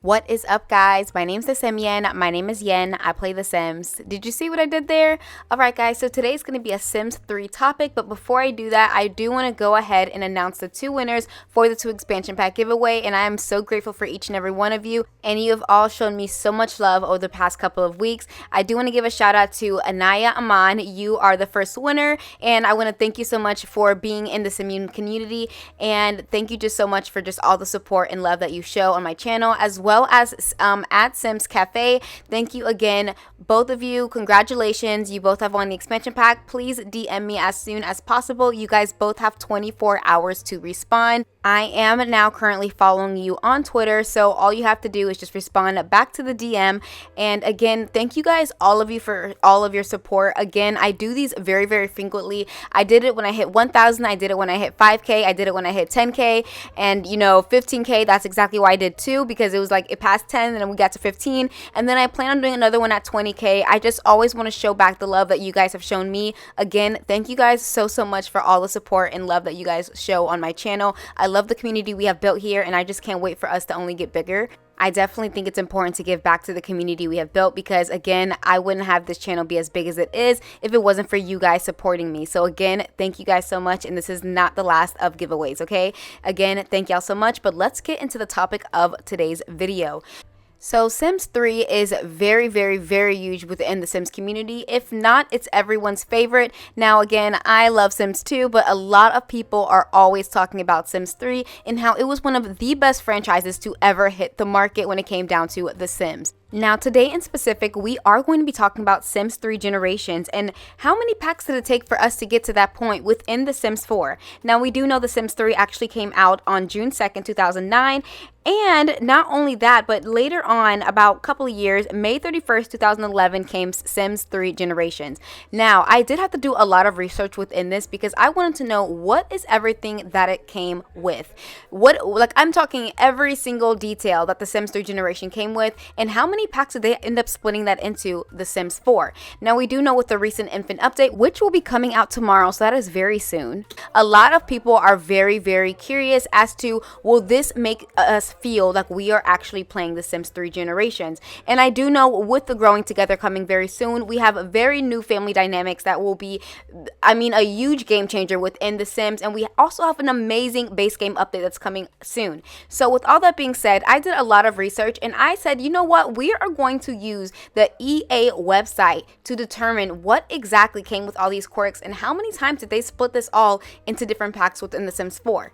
What is up, guys? My name's the Sim Yen. My name is Yen. I play The Sims. Did you see what I did there? Alright, guys, so today's going to be a Sims 3 topic, but before I do that, I do want to go ahead and announce the 2 winners for the 2 expansion pack giveaway, and I am so grateful for each and every one of you, and you have all shown me so much love over the past couple of weeks. I do want to give a shout out to Anaya Aman. You are the first winner, and I want to thank you so much for being in the Sim community, and thank you just so much for just all the support and love that you show on my channel, as well as at Sims Cafe. Thank you again, both of you. Congratulations, you both have won the expansion pack. Please DM me as soon as possible. You guys both have 24 hours to respond. I am now currently following you on Twitter, so all you have to do is just respond back to the DM. And again, thank you guys, all of you, for all of your support. Again, I do these very frequently. I did it when I hit 1,000, I did it when I hit 5K, I did it when I hit 10K, and 15K. That's exactly why I did 2, because it was like it passed 10 and then we got to 15, and then I plan on doing another one at 20K. I just always want to show back the love that you guys have shown me. Again, thank you guys so much for all the support and love that you guys show on my channel. I love the community we have built here, and I just can't wait for us to only get bigger. I definitely think it's important to give back to the community we have built, because again, I wouldn't have this channel be as big as it is if it wasn't for you guys supporting me. So again, thank you guys so much, and this is not the last of giveaways, okay? Again, thank y'all so much, but let's get into the topic of today's video. So Sims 3 is very huge within the Sims community. If not, it's everyone's favorite. Now again, I love Sims 2, but a lot of people are always talking about Sims 3 and how it was one of the best franchises to ever hit the market when it came down to The Sims. Now today in specific, we are going to be talking about Sims 3 Generations and how many packs did it take for us to get to that point within The Sims 4. Now we do know The Sims 3 actually came out on June 2nd, 2009, and not only that, but later on, about a couple of years, May 31st, 2011 came Sims 3 Generations. Now I did have to do a lot of research within this because I wanted to know what is everything that it came with. I'm talking every single detail that The Sims 3 Generation came with, and how many packs did they end up splitting that into The Sims 4. Now we do know with the recent infant update, which will be coming out tomorrow, so that is very soon, a lot of people are very curious as to, will this make us feel like we are actually playing The Sims 3 Generations? And I do know with the Growing Together coming very soon, we have very new family dynamics that will be, a huge game changer within The Sims, and we also have an amazing base game update that's coming soon. So with all that being said, I did a lot of research, and I said, you know what, we are going to use the EA website to determine what exactly came with all these quirks and how many times did they split this all into different packs within The Sims 4.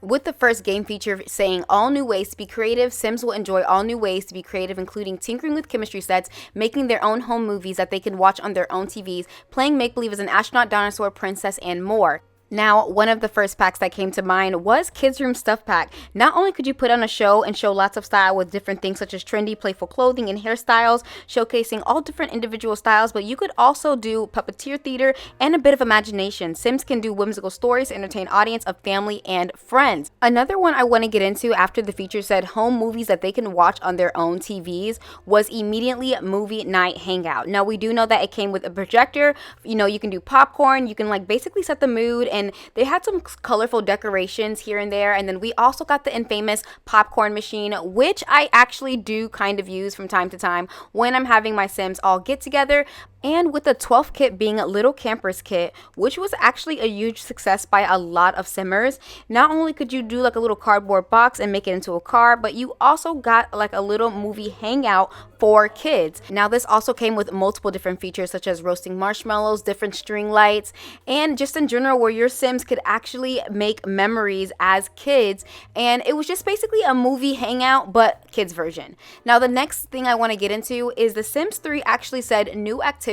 With the first game feature saying all new ways to be creative, Sims will enjoy all new ways to be creative, including tinkering with chemistry sets, making their own home movies that they can watch on their own TVs, playing make-believe as an astronaut, dinosaur, princess, and more. Now, one of the first packs that came to mind was Kids Room Stuff Pack. Not only could you put on a show and show lots of style with different things such as trendy, playful clothing and hairstyles, showcasing all different individual styles, but you could also do puppeteer theater and a bit of imagination. Sims can do whimsical stories to entertain audience of family and friends. Another one I want to get into after the feature said home movies that they can watch on their own TVs was immediately Movie Night Hangout. Now, we do know that it came with a projector. You can do popcorn, you can basically set the mood, and they had some colorful decorations here and there. And then we also got the infamous popcorn machine, which I actually do kind of use from time to time when I'm having my Sims all get together. And with the 12th kit being a Little Campers kit, which was actually a huge success by a lot of Simmers. Not only could you do a little cardboard box and make it into a car, but you also got a little movie hangout for kids. Now this also came with multiple different features such as roasting marshmallows, different string lights, and just in general where your Sims could actually make memories as kids. And it was just basically a movie hangout, but kids version. Now the next thing I want to get into is The Sims 3 actually said new activities.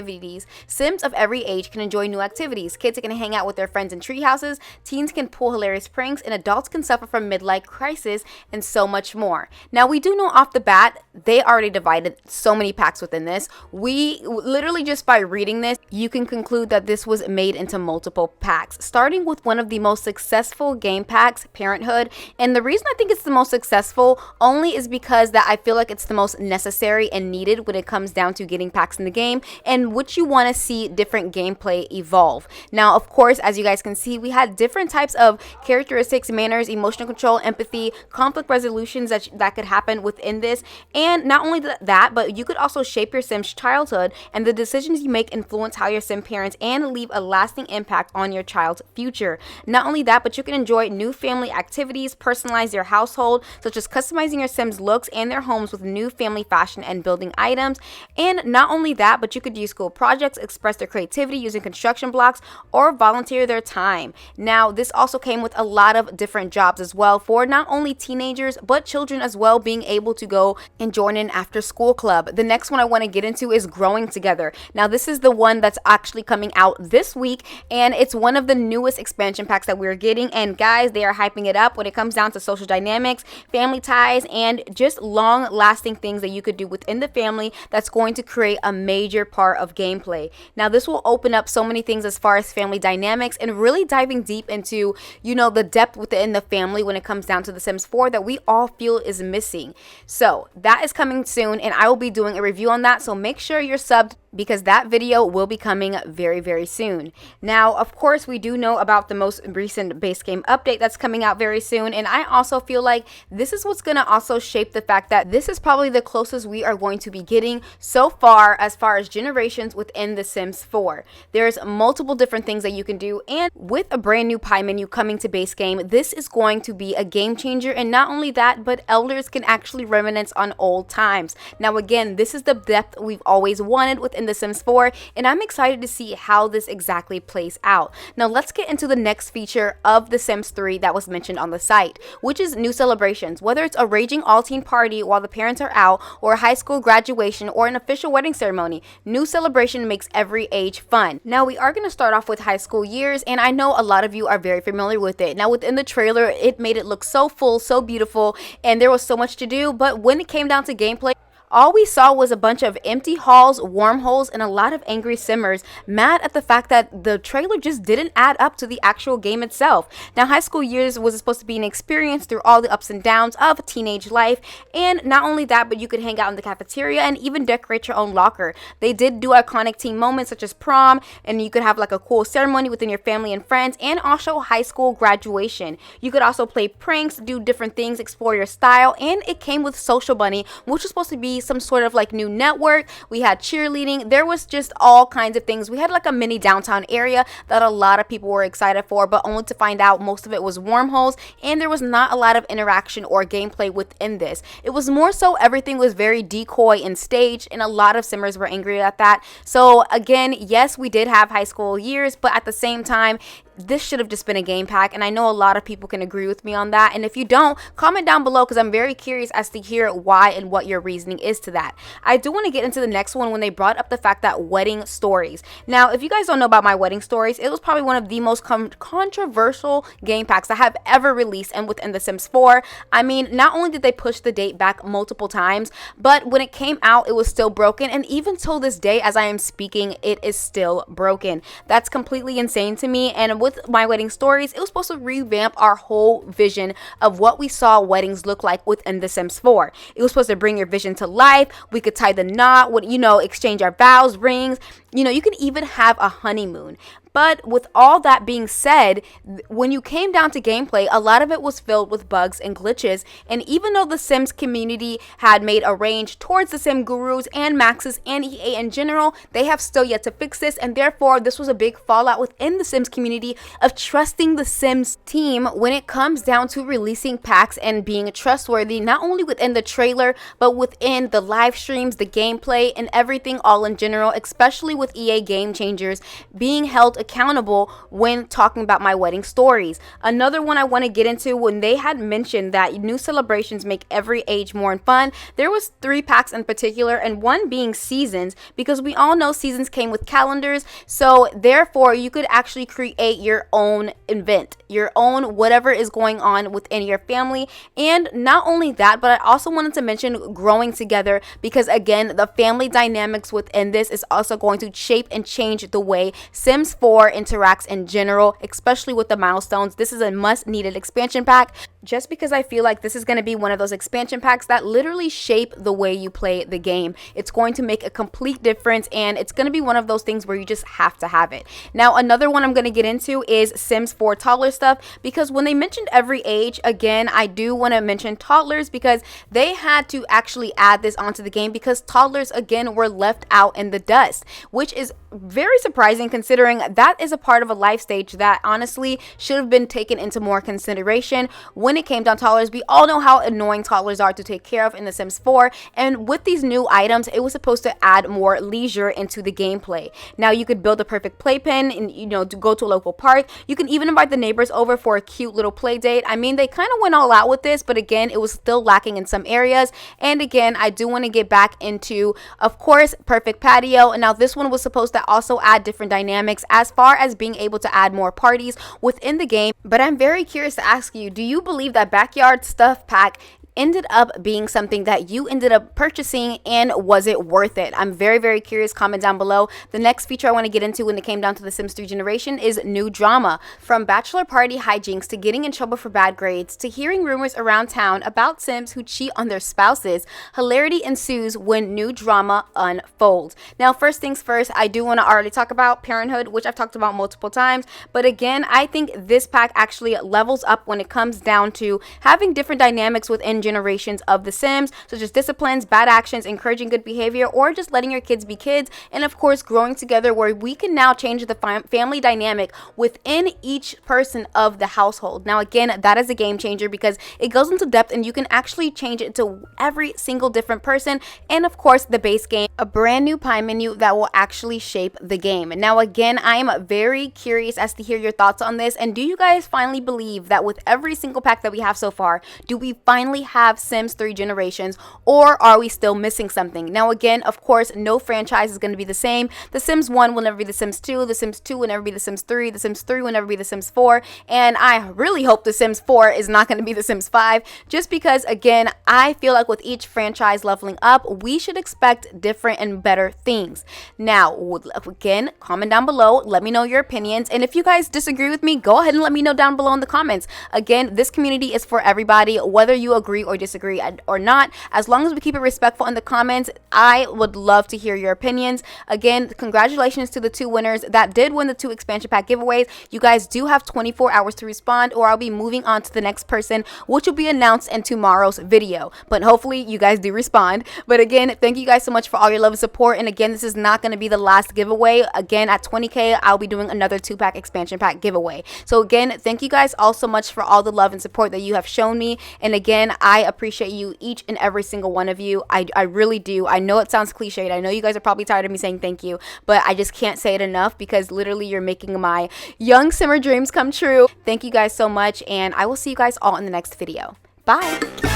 Sims of every age can enjoy new activities. Kids can hang out with their friends in tree houses, teens can pull hilarious pranks, and adults can suffer from midlife crisis, and so much more. Now we do know off the bat, they already divided so many packs within this. We literally, just by reading this, you can conclude that this was made into multiple packs, starting with one of the most successful game packs, Parenthood. And the reason I think it's the most successful only is because that I feel like it's the most necessary and needed when it comes down to getting packs in the game, and in which you want to see different gameplay evolve. Now, of course, as you guys can see, we had different types of characteristics, manners, emotional control, empathy, conflict resolutions that could happen within this. And not only that, but you could also shape your Sim's childhood, and the decisions you make influence how your Sim parents and leave a lasting impact on your child's future. Not only that, but you can enjoy new family activities, personalize your household, such as customizing your Sims' looks and their homes with new family fashion and building items. And not only that, but you could use school projects, express their creativity using construction blocks, or volunteer their time. Now, this also came with a lot of different jobs as well for not only teenagers, but children as well, being able to go and join an after school club. The next one I want to get into is Growing Together. Now, this is the one that's actually coming out this week, and it's one of the newest expansion packs that we're getting. And guys, they are hyping it up when it comes down to social dynamics, family ties, and just long lasting things that you could do within the family that's going to create a major part of gameplay. Now, this will open up so many things as far as family dynamics and really diving deep into, the depth within the family when it comes down to The Sims 4 that we all feel is missing. So that is coming soon, and I will be doing a review on that. So make sure you're subbed, because that video will be coming very, very soon. Now, of course, we do know about the most recent base game update that's coming out very soon, and I also feel like this is what's going to also shape the fact that this is probably the closest we are going to be getting so far as generations within The Sims 4. There's multiple different things that you can do, and with a brand new pie menu coming to base game, this is going to be a game changer. And not only that, but elders can actually reminisce on old times. Now, again, this is the depth we've always wanted within The Sims 4, and I'm excited to see how this exactly plays out. Now, let's get into the next feature of The Sims 3 that was mentioned on the site, which is new celebrations. Whether it's a raging all-teen party while the parents are out, or a high school graduation, or an official wedding ceremony, new celebration makes every age fun. Now, we are going to start off with high school years, and I know a lot of you are very familiar with it. Now, within the trailer, it made it look so full, so beautiful, and there was so much to do, but when it came down to gameplay, all we saw was a bunch of empty halls, wormholes, and a lot of angry simmers mad at the fact that the trailer just didn't add up to the actual game itself. Now, high school years was supposed to be an experience through all the ups and downs of teenage life, and not only that, but you could hang out in the cafeteria and even decorate your own locker. They did do iconic team moments such as prom, and you could have like a cool ceremony within your family and friends, and also high school graduation. You could also play pranks, do different things, explore your style, and it came with Social Bunny, which was supposed to be some sort of like new network. We had cheerleading. There was just all kinds of things. We had like a mini downtown area that a lot of people were excited for, but only to find out most of it was wormholes, and there was not a lot of interaction or gameplay within this. It was more so everything was very decoy and staged, and a lot of simmers were angry at that. So again, yes, we did have high school years, but at the same time, this should have just been a game pack, and I know a lot of people can agree with me on that. And if you don't, comment down below, because I'm very curious as to hear why and what your reasoning is to that. I do want to get into the next one when they brought up the fact that wedding stories. Now, if you guys don't know about my wedding stories, it was probably one of the most controversial game packs I have ever released, and within The Sims 4. I mean, not only did they push the date back multiple times, but when it came out, it was still broken, and even till this day, as I am speaking, it is still broken. That's completely insane to me. And with my wedding stories, it was supposed to revamp our whole vision of what we saw weddings look like within The Sims 4. It was supposed to bring your vision to life. We could tie the knot, would exchange our vows, rings. You could even have a honeymoon. But with all that being said, when you came down to gameplay, a lot of it was filled with bugs and glitches. And even though the Sims community had made a range towards the Sim gurus and Maxes and EA in general, they have still yet to fix this. And therefore, this was a big fallout within the Sims community of trusting the Sims team when it comes down to releasing packs and being trustworthy, not only within the trailer, but within the live streams, the gameplay, and everything all in general, especially with EA Game Changers being held accountable when talking about my wedding stories. Another one I want to get into, when they had mentioned that new celebrations make every age more fun, there was 3 packs in particular, and one being seasons, because we all know seasons came with calendars. So therefore, you could actually create your own event, your own whatever is going on within your family. And not only that, but I also wanted to mention growing together, because again, the family dynamics within this is also going to shape and change the way Sims 4 4 interacts in general, especially with the milestones. This is a must-needed expansion pack, just because I feel like this is going to be one of those expansion packs that literally shape the way you play the game. It's going to make a complete difference, and it's going to be one of those things where you just have to have it. Now, another one I'm going to get into is Sims 4 toddler stuff, because when they mentioned every age, again, I do want to mention toddlers because they had to actually add this onto the game because toddlers, again, were left out in the dust, which is very surprising considering that is a part of a life stage that honestly should have been taken into more consideration when it came down to toddlers. We all know how annoying toddlers are to take care of in The Sims 4, and with these new items, it was supposed to add more leisure into the gameplay. Now, you could build a perfect playpen and, you know, to go to a local park. You can even invite the neighbors over for a cute little play date. I mean, they kind of went all out with this, but again, it was still lacking in some areas. And again, I do want to get back into, of course, perfect patio. And now this one was supposed to also add different dynamics as far as being able to add more parties within the game. But I'm very curious to ask you, do you believe that backyard stuff pack ended up being something that you ended up purchasing, and was it worth it? I'm very, very curious. Comment down below. The next feature I want to get into when it came down to The Sims 3 generation is new drama. From bachelor party hijinks to getting in trouble for bad grades to hearing rumors around town about Sims who cheat on their spouses, hilarity ensues when new drama unfolds. Now, first things first, I do want to already talk about parenthood, which I've talked about multiple times, but again, I think this pack actually levels up when it comes down to having different dynamics within generations of The Sims, such as disciplines, bad actions, encouraging good behavior, or just letting your kids be kids, and of course growing together, where we can now change the family dynamic within each person of the household. Now again, that is a game changer because it goes into depth and you can actually change it to every single different person, and of course the base game, a brand new pie menu that will actually shape the game. Now again, I am very curious as to hear your thoughts on this, and do you guys finally believe that with every single pack that we have so far, do we finally have Sims 3 generations, or are we still missing something? Now again, of course, no franchise is going to be the same. The Sims 1 will never be The Sims 2, The Sims 2 will never be The Sims 3, The Sims 3 will never be The Sims 4, and I really hope The Sims 4 is not going to be The Sims 5, just because again, I feel like with each franchise leveling up, we should expect different and better things. Now, again, comment down below, let me know your opinions, and if you guys disagree with me, go ahead and let me know down below in the comments. Again, this community is for everybody, whether you agree or disagree or not. As long as we keep it respectful in the comments, I would love to hear your opinions. Again, congratulations to the 2 winners that did win the 2 expansion pack giveaways. You guys do have 24 hours to respond, or I'll be moving on to the next person, which will be announced in tomorrow's video, but hopefully you guys do respond. But again, thank you guys so much for all your love and support, and again, this is not going to be the last giveaway. Again, at 20k I'll be doing another 2-pack expansion pack giveaway. So again, thank you guys all so much for all the love and support that you have shown me, and again, I appreciate you, each and every single one of you. I really do. I know it sounds cliched. I know you guys are probably tired of me saying thank you, but I just can't say it enough because literally you're making my young simmer dreams come true. Thank you guys so much, and I will see you guys all in the next video. Bye.